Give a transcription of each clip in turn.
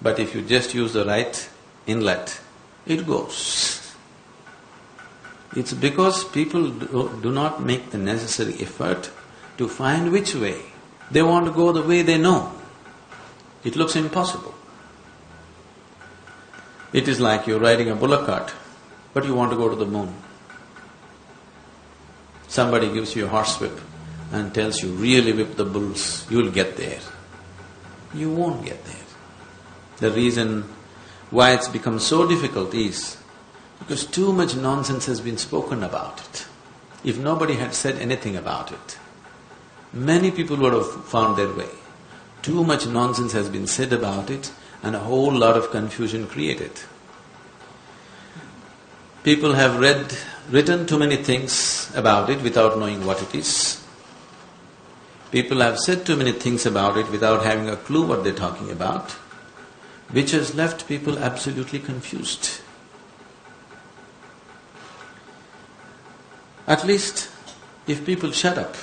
But if you just use the right inlet, it goes. It's because people do not make the necessary effort to find which way. They want to go the way they know. It looks impossible. It is like you're riding a bullock cart, but you want to go to the moon. Somebody gives you a horsewhip and tells you, really whip the bulls, you'll get there. You won't get there. The reason why it's become so difficult is because too much nonsense has been spoken about it. If nobody had said anything about it, many people would have found their way. Too much nonsense has been said about it and a whole lot of confusion created. People have written too many things about it without knowing what it is. People have said too many things about it without having a clue what they're talking about, which has left people absolutely confused. At least, if people shut up,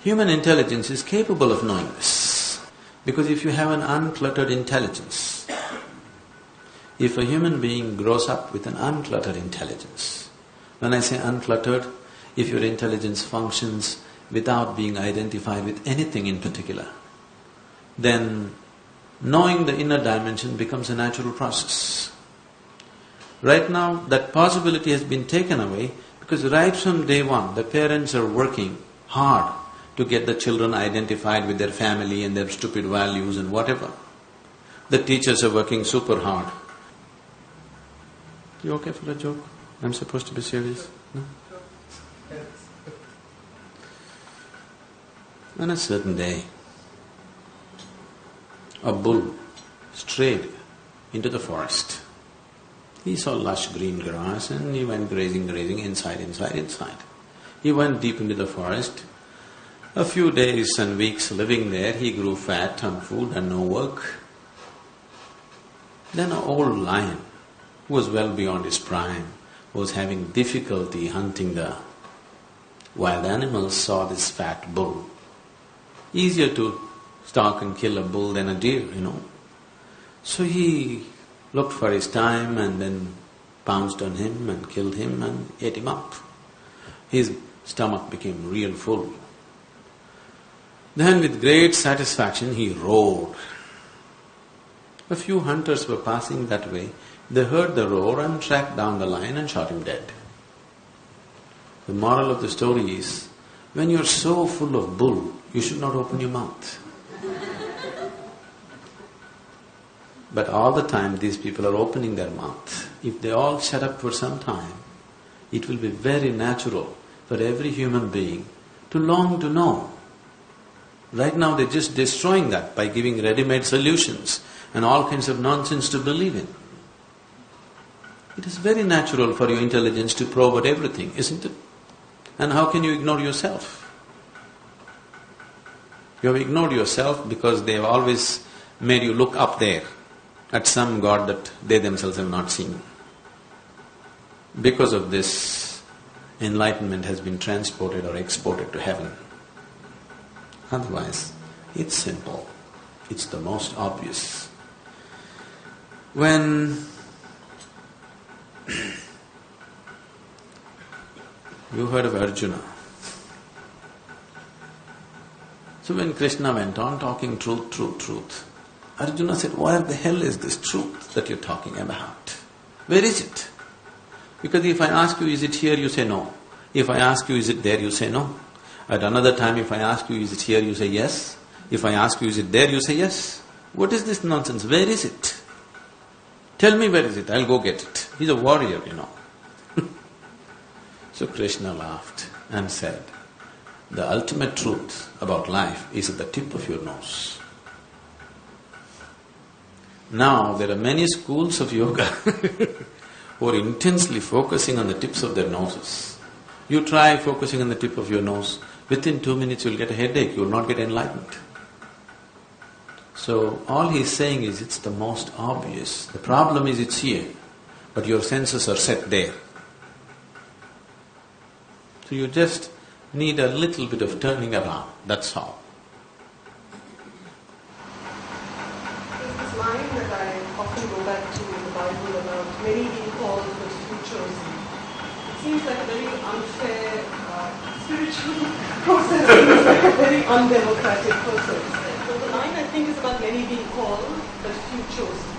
human intelligence is capable of knowing this. Because if you have an uncluttered intelligence, if a human being grows up with an uncluttered intelligence, when I say uncluttered, if your intelligence functions without being identified with anything in particular, then knowing the inner dimension becomes a natural process. Right now, that possibility has been taken away because right from day one, the parents are working hard to get the children identified with their family and their stupid values and whatever. The teachers are working super hard. You okay for a joke? I'm supposed to be serious? No? On a certain day, a bull strayed into the forest. He saw lush green grass and he went grazing, inside. He went deep into the forest. A few days and weeks living there, he grew fat on food and no work. Then an old lion, who was well beyond his prime, was having difficulty hunting the wild animals, saw this fat bull. Easier to stalk and kill a bull than a deer, So he looked for his time and then pounced on him and killed him and ate him up. His stomach became real full. Then with great satisfaction he roared. A few hunters were passing that way. They heard the roar and tracked down the lion and shot him dead. The moral of the story is, when you're so full of bull, you should not open your mouth. But all the time these people are opening their mouth. If they all shut up for some time, it will be very natural for every human being to long to know. Right now they're just destroying that by giving ready-made solutions and all kinds of nonsense to believe in. It is very natural for your intelligence to probe at everything, isn't it? And how can you ignore yourself? You have ignored yourself because they have always made you look up there at some God that they themselves have not seen. Because of this, enlightenment has been transported or exported to heaven. Otherwise, it's simple. It's the most obvious. When you heard of Arjuna. So when Krishna went on talking truth, Arjuna said, "Where the hell is this truth that you're talking about? Where is it? Because if I ask you, is it here, you say no. If I ask you, is it there, you say no. At another time, if I ask you, is it here, you say yes. If I ask you, is it there, you say yes. What is this nonsense? Where is it? Tell me where is it, I'll go get it." He's a warrior, So Krishna laughed and said, "The ultimate truth about life is at the tip of your nose." Now there are many schools of yoga who are intensely focusing on the tips of their noses. You try focusing on the tip of your nose, within 2 minutes you'll get a headache, you will not get enlightened. So all he's saying is it's the most obvious. The problem is it's here, but your senses are set there. So you just need a little bit of turning around, that's all. Is this line back to the Bible about many being called but few chosen. It seems like a very unfair spiritual process. It's like a very undemocratic process. So the line, I think, is about many being called but few chosen.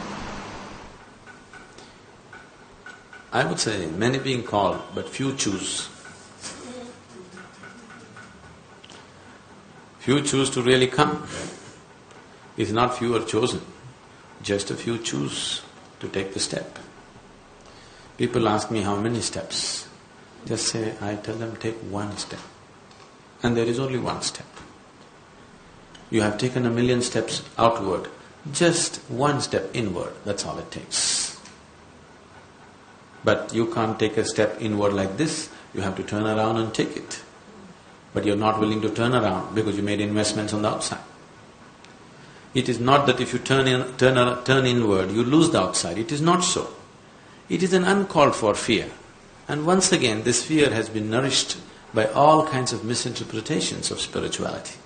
I would say many being called but few choose. Few choose to really come. It's not few are chosen, just a few choose to take the step. People ask me how many steps. Just say, I tell them take one step. And there is only one step. You have taken 1,000,000 steps outward, just one step inward, that's all it takes. But you can't take a step inward like this, you have to turn around and take it. But you're not willing to turn around because you made investments on the outside. It is not that if you turn inward, you lose the outside. It is not so. It is an uncalled for fear. And once again, this fear has been nourished by all kinds of misinterpretations of spirituality.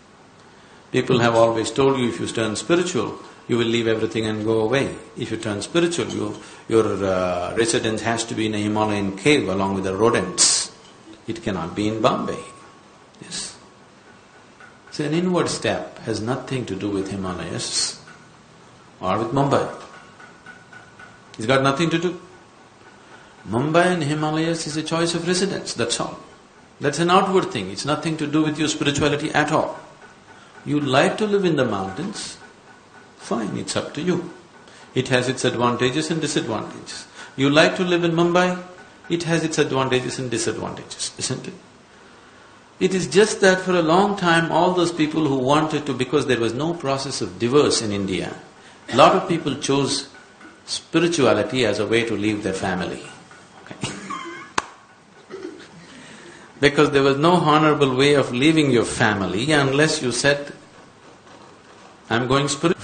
People have always told you if you turn spiritual, you will leave everything and go away. If you turn spiritual, your residence has to be in a Himalayan cave along with the rodents. It cannot be in Bombay. Yes. So an inward step has nothing to do with Himalayas or with Mumbai. It's got nothing to do. Mumbai and Himalayas is a choice of residence, that's all. That's an outward thing, it's nothing to do with your spirituality at all. You like to live in the mountains, fine, it's up to you. It has its advantages and disadvantages. You like to live in Mumbai, it has its advantages and disadvantages, isn't it? It is just that for a long time, all those people who wanted to, because there was no process of divorce in India, a lot of people chose spirituality as a way to leave their family. Okay. Because there was no honorable way of leaving your family unless you said, I'm going spiritual.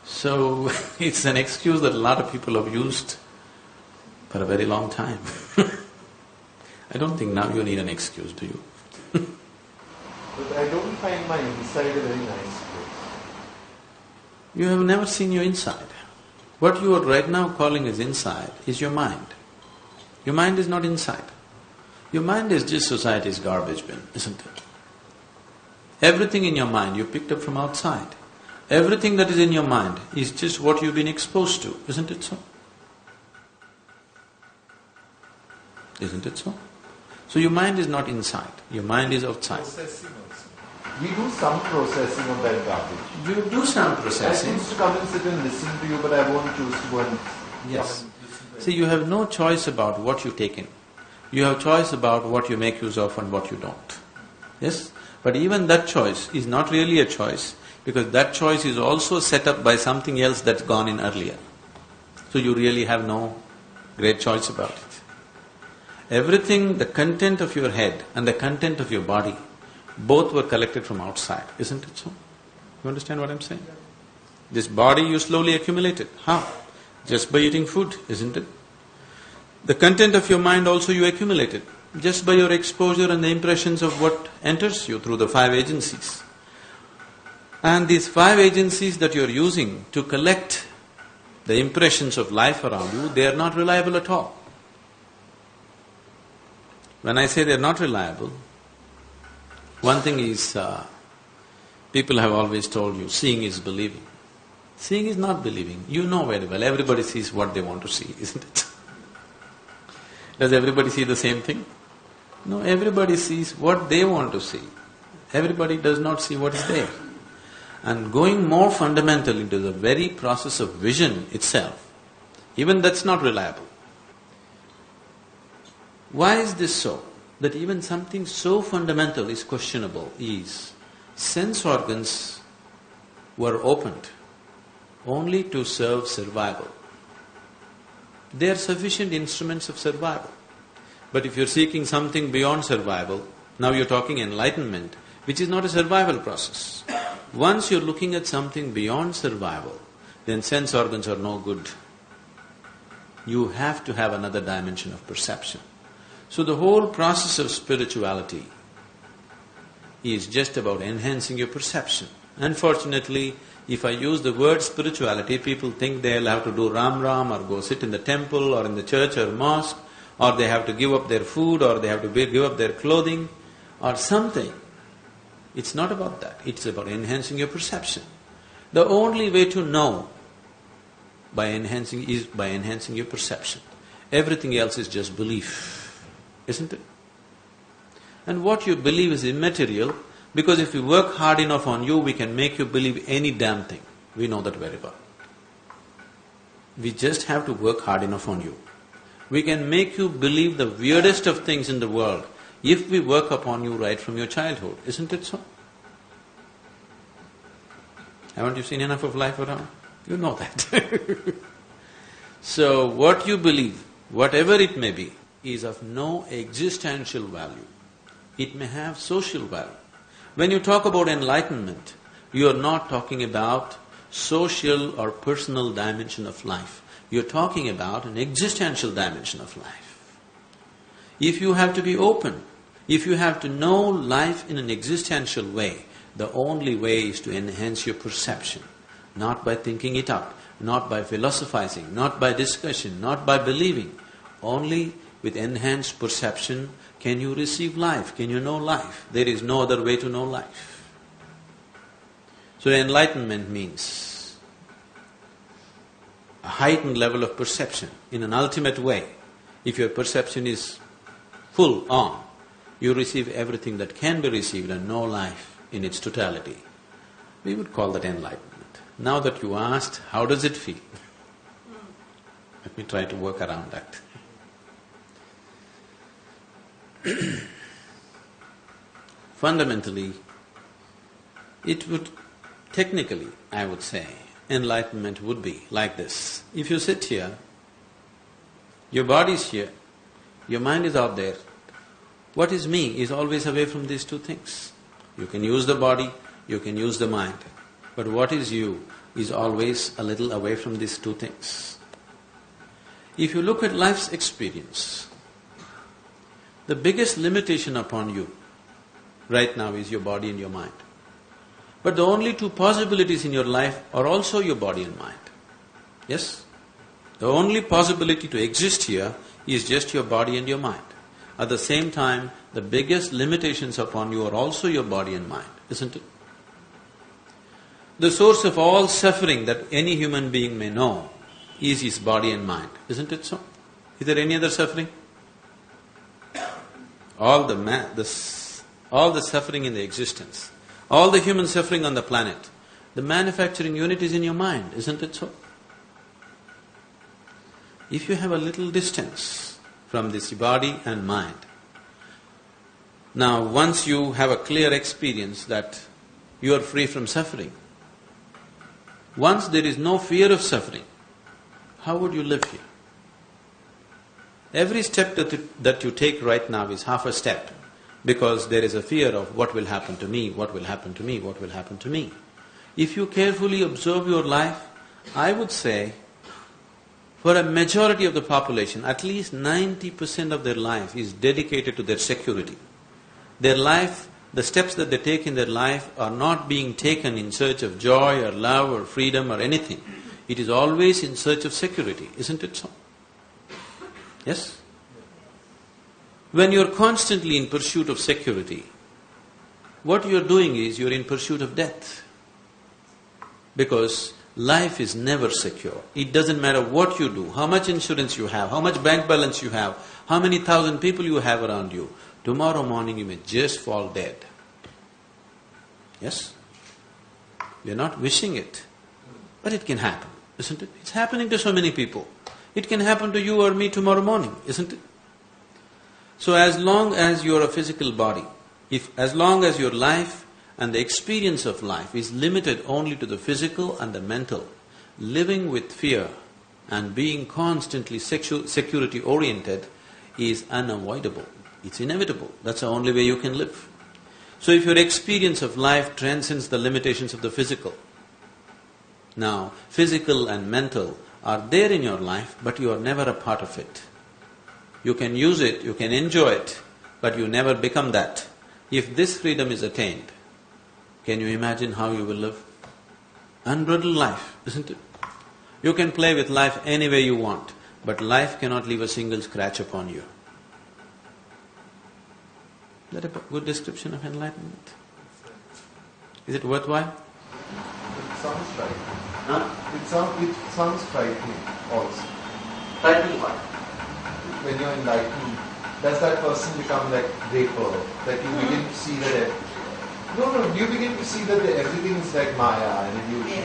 So it's an excuse that a lot of people have used for a very long time. I don't think now you need an excuse, do you? But I don't find my inside a very nice place. You have never seen your inside. What you are right now calling as inside is your mind. Your mind is not inside. Your mind is just society's garbage bin, isn't it? Everything in your mind you picked up from outside. Everything that is in your mind is just what you've been exposed to, isn't it so? Isn't it so? So your mind is not inside, your mind is outside. Processing also. We do some processing of that garbage. You do some processing. I used to come and sit and listen to you, but I won't choose to go and… Yes. See, you have no choice about what you take in. You have choice about what you make use of and what you don't. Yes? But even that choice is not really a choice, because that choice is also set up by something else that's gone in earlier. So you really have no great choice about it. Everything, the content of your head and the content of your body, both were collected from outside, isn't it so? You understand what I'm saying? This body you slowly accumulated. How? Just by eating food, isn't it? The content of your mind also you accumulated, just by your exposure and the impressions of what enters you through the 5 agencies. And these 5 agencies that you're using to collect the impressions of life around you, they are not reliable at all. When I say they're not reliable, one thing is, people have always told you, seeing is believing. Seeing is not believing. You know very well, everybody sees what they want to see, isn't it? Does everybody see the same thing? No, everybody sees what they want to see. Everybody does not see what is there. And going more fundamental into the very process of vision itself, even that's not reliable. Why is this so? That even something so fundamental is questionable is, sense organs were opened only to serve survival. They are sufficient instruments of survival. But if you're seeking something beyond survival, now you're talking enlightenment, which is not a survival process. Once you're looking at something beyond survival, then sense organs are no good. You have to have another dimension of perception. So the whole process of spirituality is just about enhancing your perception. Unfortunately, if I use the word spirituality, people think they'll have to do Ram Ram or go sit in the temple or in the church or mosque, or they have to give up their food, or they have to give up their clothing or something. It's not about that, it's about enhancing your perception. The only way to know is by enhancing your perception. Everything else is just belief, isn't it? And what you believe is immaterial, because if we work hard enough on you, we can make you believe any damn thing. We know that very well. We just have to work hard enough on you. We can make you believe the weirdest of things in the world if we work upon you right from your childhood, isn't it so? Haven't you seen enough of life around? You know that. So what you believe, whatever it may be, is of no existential value. It may have social value. When you talk about enlightenment, you are not talking about social or personal dimension of life. You're talking about an existential dimension of life. If you have to be open, if you have to know life in an existential way, the only way is to enhance your perception, not by thinking it up, not by philosophizing, not by discussion, not by believing. Only with enhanced perception can you receive life, can you know life. There is no other way to know life. So enlightenment means a heightened level of perception in an ultimate way. If your perception is full on, you receive everything that can be received and know life in its totality. We would call that enlightenment. Now that you asked, how does it feel? Let me try to work around that. Fundamentally, it would, technically, I would say, enlightenment would be like this. If you sit here, your body is here, your mind is out there, what is me is always away from these two things. You can use the body, you can use the mind, but what is you is always a little away from these two things. If you look at life's experience, the biggest limitation upon you right now is your body and your mind. But the only two possibilities in your life are also your body and mind. Yes? The only possibility to exist here is just your body and your mind. At the same time, the biggest limitations upon you are also your body and mind, isn't it? The source of all suffering that any human being may know is his body and mind, isn't it so? Is there any other suffering? All the suffering in the existence, all the human suffering on the planet, the manufacturing unit is in your mind, isn't it so? If you have a little distance from this body and mind, now once you have a clear experience that you are free from suffering, once there is no fear of suffering, how would you live here? Every step that you take right now is half a step, because there is a fear of what will happen to me, what will happen to me, what will happen to me. If you carefully observe your life, I would say, for a majority of the population, at least 90% of their life is dedicated to their security. Their life, the steps that they take in their life are not being taken in search of joy or love or freedom or anything. It is always in search of security, isn't it so? Yes? When you're constantly in pursuit of security, what you're doing is you're in pursuit of death. Because life is never secure. It doesn't matter what you do, how much insurance you have, how much bank balance you have, how many thousand people you have around you. Tomorrow morning you may just fall dead. Yes? We're not wishing it, but it can happen, isn't it? It's happening to so many people. It can happen to you or me tomorrow morning, isn't it? So as long as you're a physical body, as long as your life and the experience of life is limited only to the physical and the mental, living with fear and being constantly security oriented is unavoidable. It's inevitable. That's the only way you can live. So if your experience of life transcends the limitations of the physical, now physical and mental are there in your life, but you are never a part of it. You can use it, you can enjoy it, but you never become that. If this freedom is attained, can you imagine how you will live? Unbridled life, isn't it? You can play with life any way you want, but life cannot leave a single scratch upon you. Is that a good description of enlightenment? Is it worthwhile? It sounds right. Huh? It sounds frightening also. Frightening what? When you're enlightened, does that person become like vapor? That you begin to see that... you begin to see that everything is like Maya and illusion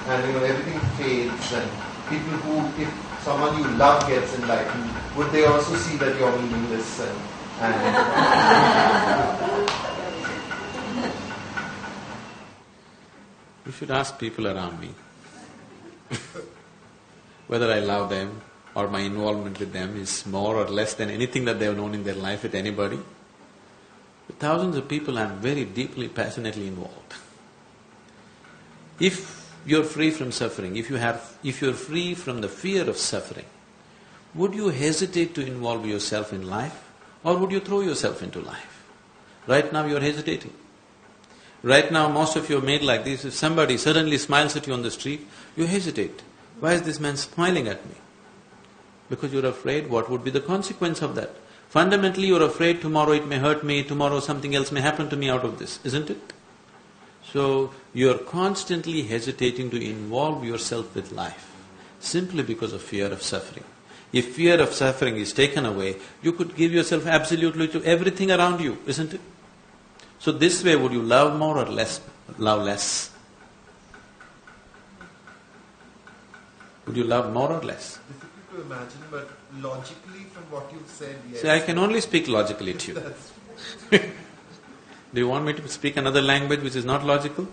and everything fades, and people who, if someone you love gets enlightened, would they also see that you're meaningless and You should ask people around me whether I love them or my involvement with them is more or less than anything that they have known in their life with anybody. With thousands of people, I am very deeply, passionately involved. If you're free from suffering, if you're free from the fear of suffering, would you hesitate to involve yourself in life, or would you throw yourself into life? Right now you're hesitating. Right now most of you are made like this. If somebody suddenly smiles at you on the street, you hesitate. Why is this man smiling at me? Because you're afraid what would be the consequence of that. Fundamentally you're afraid tomorrow it may hurt me, tomorrow something else may happen to me out of this, isn't it? So you're constantly hesitating to involve yourself with life simply because of fear of suffering. If fear of suffering is taken away, you could give yourself absolutely to everything around you, isn't it? So this way, would you love more or less, love less? Would you love more or less? difficult to imagine, but logically from what you've said, yes. See, I can only speak logically to you. Do you want me to speak another language which is not logical?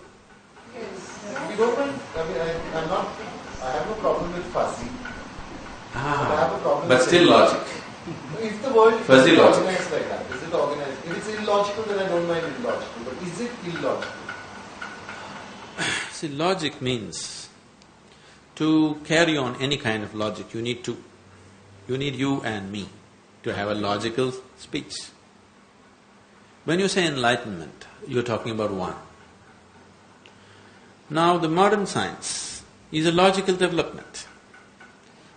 You don't mind, I have no problem with fuzzy. But I have a problem but with still logic. If the world is Fuzzy logic. organized like that, is it organized? If it's illogical, then I don't mind illogical. But is it illogical? See, logic means to carry on any kind of logic, you need two. You need you and me to have a logical speech. When you say enlightenment, you're talking about one. Now, the modern science is a logical development.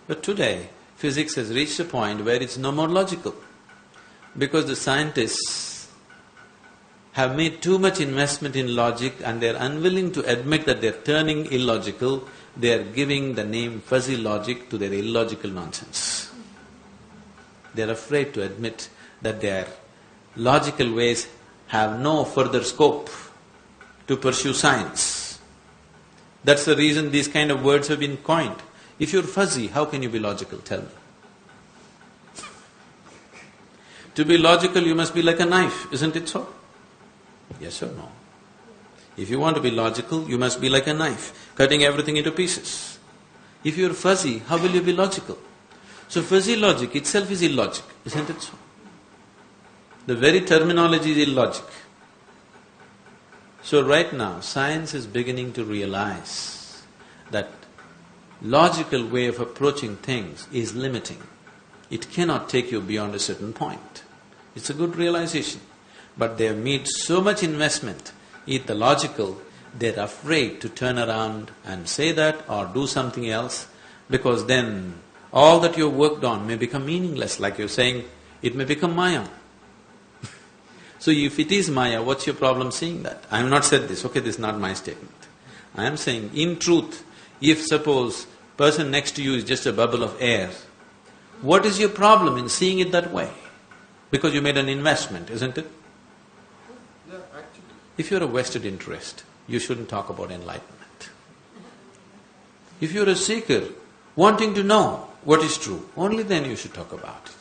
But today, physics has reached a point where it's no more logical, because the scientists have made too much investment in logic and they're unwilling to admit that they're turning illogical, they're giving the name fuzzy logic to their illogical nonsense. They're afraid to admit that their logical ways have no further scope to pursue science. That's the reason these kind of words have been coined. If you're fuzzy, how can you be logical? Tell me. To be logical, you must be like a knife, isn't it so? Yes or no? If you want to be logical, you must be like a knife, cutting everything into pieces. If you're fuzzy, how will you be logical? So fuzzy logic itself is illogic, isn't it so? The very terminology is illogic. So right now, science is beginning to realize that logical way of approaching things is limiting. It cannot take you beyond a certain point. It's a good realization. But they have made so much investment in the logical, they're afraid to turn around and say that or do something else, because then all that you've worked on may become meaningless, like you're saying, it may become Maya. So if it is Maya, what's your problem seeing that? I have not said this, okay, this is not my statement. I am saying, in truth, if suppose person next to you is just a bubble of air, what is your problem in seeing it that way? Because you made an investment, isn't it? Yeah, actually. If you're a vested interest, you shouldn't talk about enlightenment. If you're a seeker, wanting to know what is true, only then you should talk about it.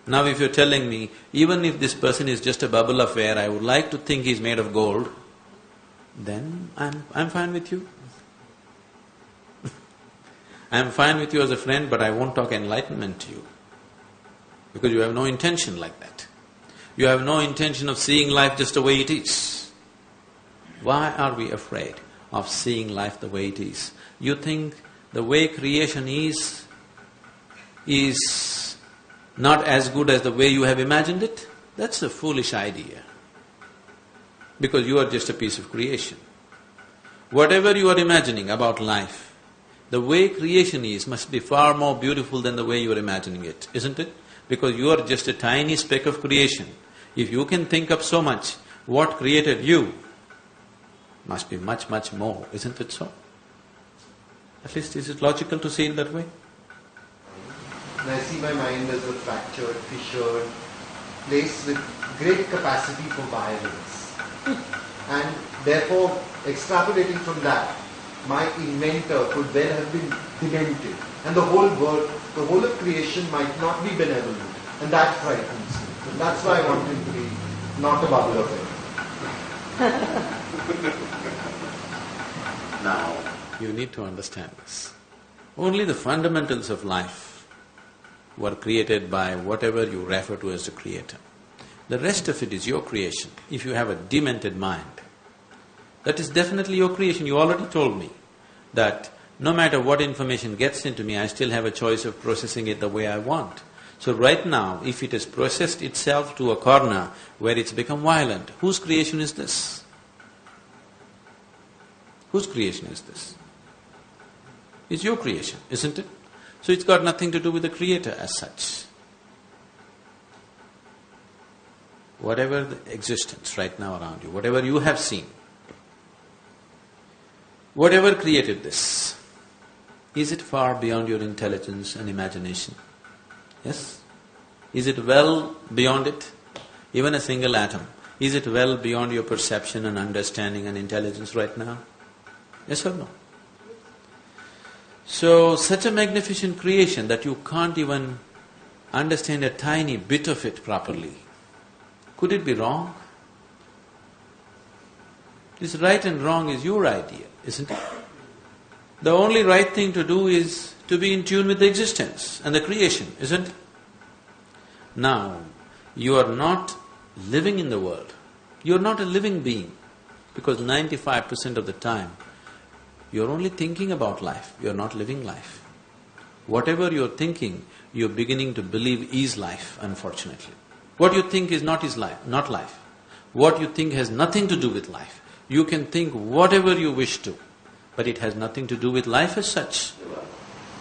Now if you're telling me, even if this person is just a bubble of air, I would like to think he's made of gold, then I'm fine with you. I'm fine with you as a friend, but I won't talk enlightenment to you, because you have no intention like that. You have no intention of seeing life just the way it is. Why are we afraid of seeing life the way it is? You think the way creation is not as good as the way you have imagined it? That's a foolish idea. because you are just a piece of creation. Whatever you are imagining about life, the way creation is must be far more beautiful than the way you are imagining it, isn't it? Because you are just a tiny speck of creation. If you can think up so much, what created you must be much, much more, isn't it so? At least is it logical to see it that way? And I see my mind as a fractured, fissured place with great capacity for violence. And therefore, extrapolating from that, my inventor could well have been demented. And the whole world, the whole of creation might not be benevolent. And that frightens me. So that's why I want him to be not a bubble of air. Now, you need to understand this. Only the fundamentals of life were created by whatever you refer to as the creator. The rest of it is your creation. If you have a demented mind, that is definitely your creation. You already told me that no matter what information gets into me, I still have a choice of processing it the way I want. So right now, if it has processed itself to a corner where it's become violent, whose creation is this? Whose creation is this? It's your creation, isn't it? So it's got nothing to do with the creator as such. Whatever the existence right now around you, whatever you have seen, whatever created this, is it far beyond your intelligence and imagination? Yes? Is it well beyond it? Even a single atom, is it well beyond your perception and understanding and intelligence right now? Yes or no? So, such a magnificent creation that you can't even understand a tiny bit of it properly. Could it be wrong? This right and wrong is your idea, isn't it? The only right thing to do is to be in tune with the existence and the creation, isn't it? Now, you are not living in the world. You are not a living being, because 95% of the time, you're only thinking about life, you're not living life. Whatever you're thinking, you're beginning to believe is life, unfortunately. What you think is not life. What you think has nothing to do with life. You can think whatever you wish to, but it has nothing to do with life as such.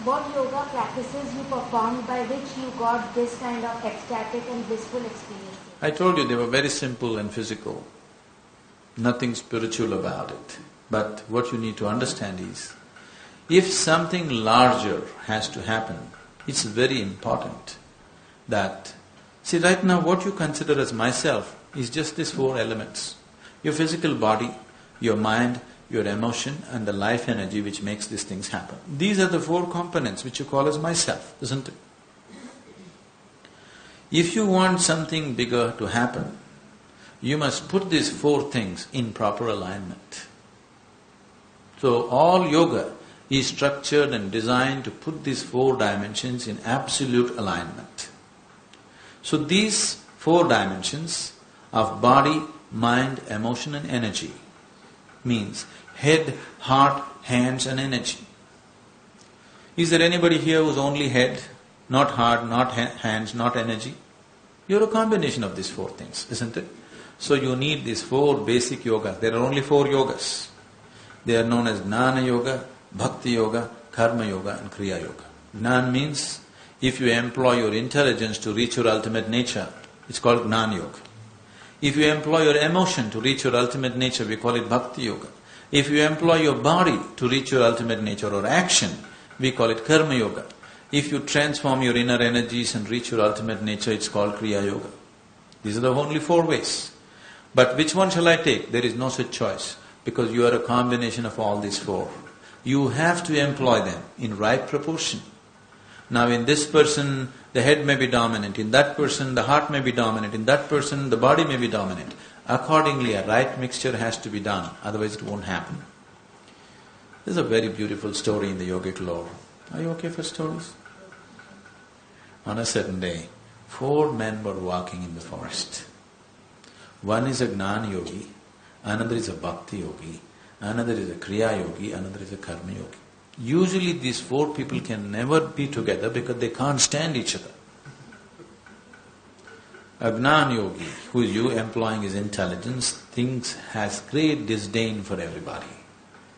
What yoga practices you performed by which you got this kind of ecstatic and blissful experience? I told you they were very simple and physical, nothing spiritual about it. But what you need to understand is, if something larger has to happen, it's very important that… See, right now what you consider as myself is just these four elements. Your physical body, your mind, your emotion and the life energy which makes these things happen. These are the four components which you call as myself, isn't it? If you want something bigger to happen, you must put these four things in proper alignment. So all yoga is structured and designed to put these four dimensions in absolute alignment. So these four dimensions of body, mind, emotion and energy means head, heart, hands and energy. Is there anybody here who's only head, not heart, not hands, not energy? You're a combination of these four things, isn't it? So you need these four basic yogas. There are only four yogas. They are known as Jnana Yoga, Bhakti Yoga, Karma Yoga and Kriya Yoga. Jnana means if you employ your intelligence to reach your ultimate nature, it's called Jnana Yoga. If you employ your emotion to reach your ultimate nature, we call it Bhakti Yoga. If you employ your body to reach your ultimate nature or action, we call it Karma Yoga. If you transform your inner energies and reach your ultimate nature, it's called Kriya Yoga. These are the only four ways. But which one shall I take? There is no such choice, because you are a combination of all these four. You have to employ them in right proportion. Now in this person, the head may be dominant, in that person the heart may be dominant, in that person the body may be dominant. Accordingly, a right mixture has to be done, otherwise it won't happen. There's a very beautiful story in the yogic lore. Are you okay for stories? On a certain day, 4 men were walking in the forest. One is a Jnana Yogi, another is a Bhakti Yogi, another is a Kriya Yogi, another is a Karma Yogi. Usually these 4 people can never be together because they can't stand each other. A Gnan yogi, who is you employing his intelligence, has great disdain for everybody.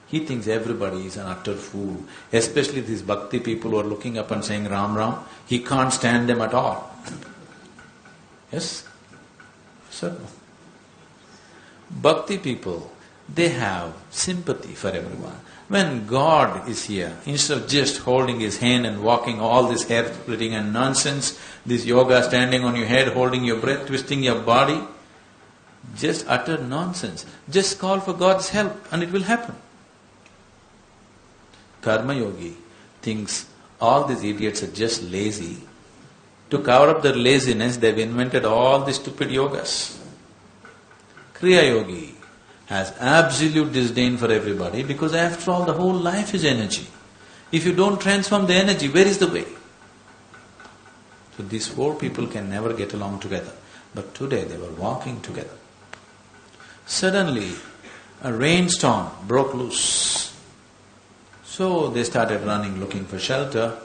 He thinks everybody is an utter fool, especially these bhakti people who are looking up and saying Ram Ram. He can't stand them at all. Yes? Certainly. Bhakti people, they have sympathy for everyone. When God is here, instead of just holding his hand and walking all this hair splitting and nonsense, this yoga standing on your head, holding your breath, twisting your body, just utter nonsense. Just call for God's help and it will happen. Karma yogi thinks all these idiots are just lazy. To cover up their laziness, they've invented all these stupid yogas. Kriya yogi has absolute disdain for everybody because after all the whole life is energy. If you don't transform the energy, where is the way? So these four people can never get along together. But today they were walking together. Suddenly a rainstorm broke loose. So they started running looking for shelter.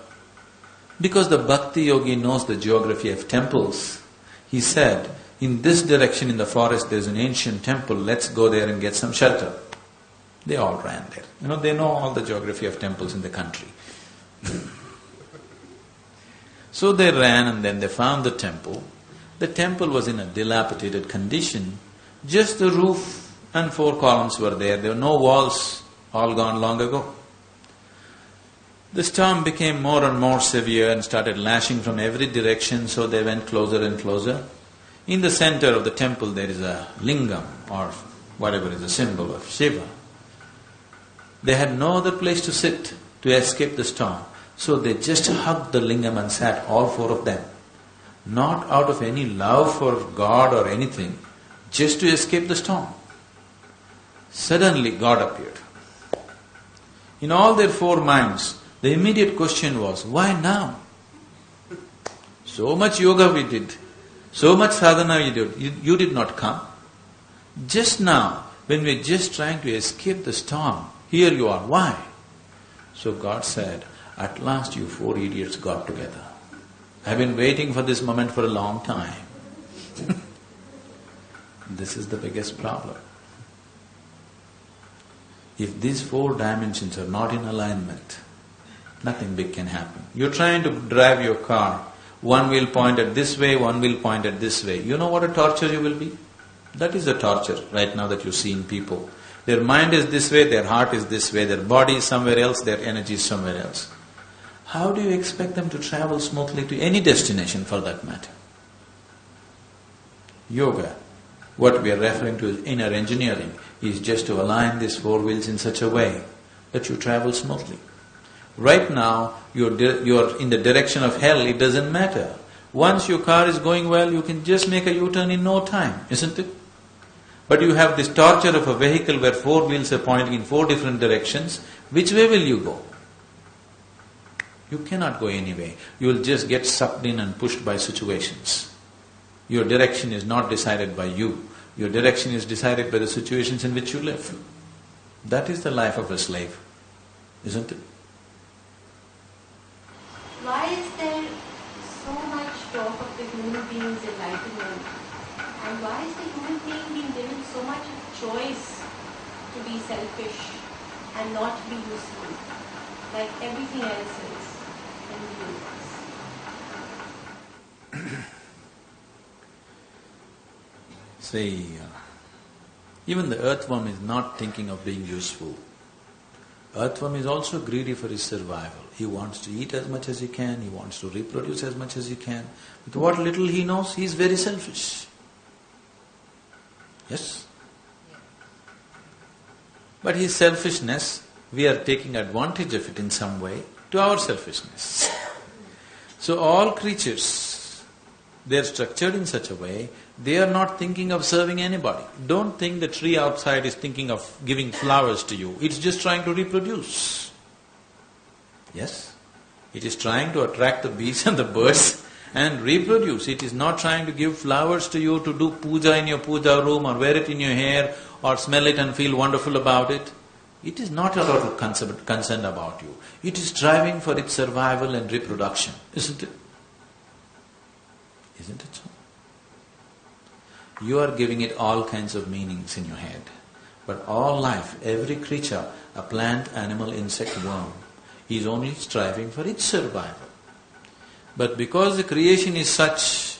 Because the bhakti yogi knows the geography of temples, he said, in this direction in the forest there's an ancient temple, let's go there and get some shelter. They all ran there. They know all the geography of temples in the country. So they ran and then they found the temple. The temple was in a dilapidated condition. Just the roof and 4 columns were there. There were no walls, all gone long ago. The storm became more and more severe and started lashing from every direction, so they went closer and closer. In the center of the temple there is a lingam or whatever is a symbol of Shiva. They had no other place to sit to escape the storm, so they just hugged the lingam and sat, all 4 of them. Not out of any love for God or anything, just to escape the storm. Suddenly God appeared. In all their 4 minds, the immediate question was, why now? So much yoga we did, so much sadhana we did, you did not come. Just now, when we are just trying to escape the storm, here you are, why? So God said, at last you 4 idiots got together. I've been waiting for this moment for a long time. This is the biggest problem. If these 4 dimensions are not in alignment, nothing big can happen. You're trying to drive your car, one wheel pointed this way, one wheel pointed this way. You know what a torture you will be? That is the torture right now that you see in people. Their mind is this way, their heart is this way, their body is somewhere else, their energy is somewhere else. How do you expect them to travel smoothly to any destination for that matter? Yoga, what we are referring to as inner engineering, is just to align these 4 wheels in such a way that you travel smoothly. Right now, you're in the direction of hell, it doesn't matter. Once your car is going well, you can just make a U-turn in no time, isn't it? But you have this torture of a vehicle where 4 wheels are pointing in 4 different directions. Which way will you go? You cannot go any way. You will just get sucked in and pushed by situations. Your direction is not decided by you. Your direction is decided by the situations in which you live. That is the life of a slave, isn't it? Why is there so much talk of the human being's enlightenment? And why is the human being being given so much choice to be selfish and not be useful, like everything else is in the universe? See, even the earthworm is not thinking of being useful. Earthworm is also greedy for his survival. He wants to eat as much as he can, he wants to reproduce as much as he can. With what little he knows, he is very selfish. Yes? But his selfishness, we are taking advantage of it in some way to our selfishness. So all creatures, they are structured in such a way, they are not thinking of serving anybody. Don't think the tree outside is thinking of giving flowers to you, it's just trying to reproduce. Yes? It is trying to attract the bees and the birds and reproduce. It is not trying to give flowers to you to do puja in your puja room or wear it in your hair or smell it and feel wonderful about it. It is not at all concerned about you. It is striving for its survival and reproduction, isn't it? Isn't it so? You are giving it all kinds of meanings in your head. But all life, every creature, a plant, animal, insect, worm, is only striving for its survival. But because the creation is such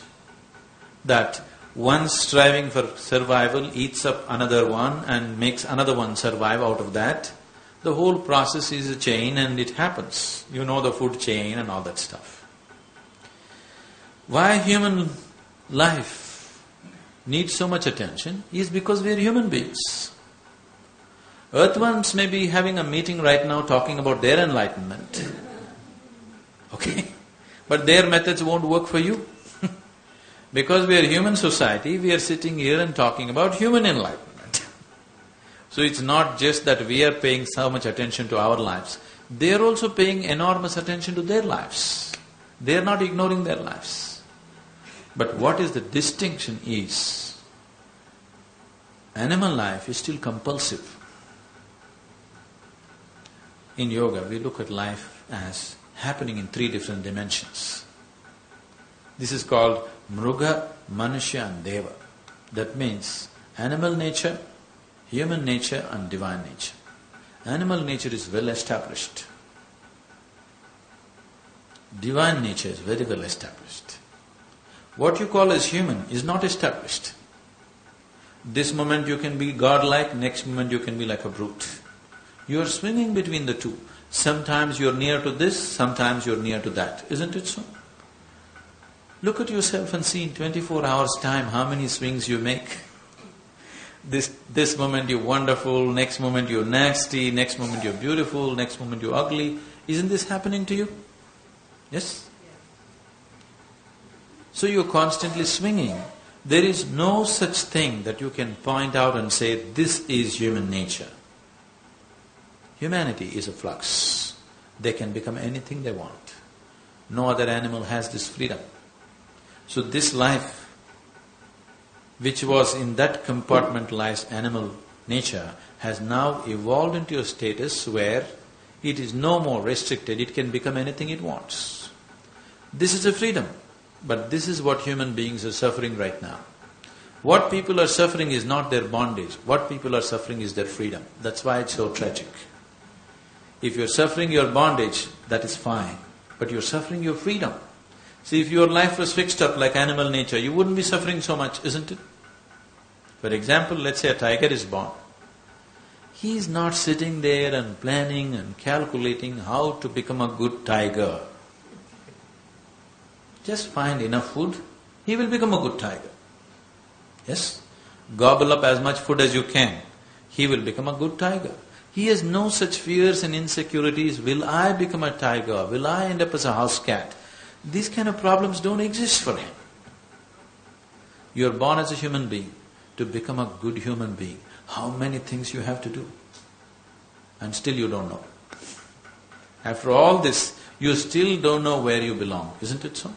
that one striving for survival eats up another one and makes another one survive out of that, the whole process is a chain and it happens. You know the food chain and all that stuff. Why human life needs so much attention is because we are human beings. Earthworms may be having a meeting right now talking about their enlightenment, okay? But their methods won't work for you. Because we are human society, we are sitting here and talking about human enlightenment. So it's not just that we are paying so much attention to our lives, they are also paying enormous attention to their lives. They are not ignoring their lives. But what is the distinction is, animal life is still compulsive. In yoga, we look at life as happening in 3 different dimensions. This is called Mruga, Manusya and Deva. That means animal nature, human nature and divine nature. Animal nature is well established. Divine nature is very well established. What you call as human is not established. This moment you can be godlike, next moment you can be like a brute. You are swinging between the two. Sometimes you are near to this, sometimes you are near to that. Isn't it so? Look at yourself and see in 24 hours' time how many swings you make. This moment you're wonderful, next moment you're nasty, next moment you're beautiful, next moment you're ugly. Isn't this happening to you? Yes? So you're constantly swinging. There is no such thing that you can point out and say, this is human nature. Humanity is a flux. They can become anything they want. No other animal has this freedom. So this life, which was in that compartmentalized animal nature, has now evolved into a status where it is no more restricted, it can become anything it wants. This is a freedom, but this is what human beings are suffering right now. What people are suffering is not their bondage, what people are suffering is their freedom. That's why it's so tragic. If you're suffering your bondage, that is fine, but you're suffering your freedom. See, if your life was fixed up like animal nature, you wouldn't be suffering so much, isn't it? For example, let's say a tiger is born. He is not sitting there and planning and calculating how to become a good tiger. Just find enough food, he will become a good tiger. Yes? Gobble up as much food as you can, he will become a good tiger. He has no such fears and insecurities, will I become a tiger, will I end up as a house cat? These kind of problems don't exist for him. You are born as a human being. To become a good human being, how many things you have to do? And still you don't know. After all this, you still don't know where you belong, isn't it so?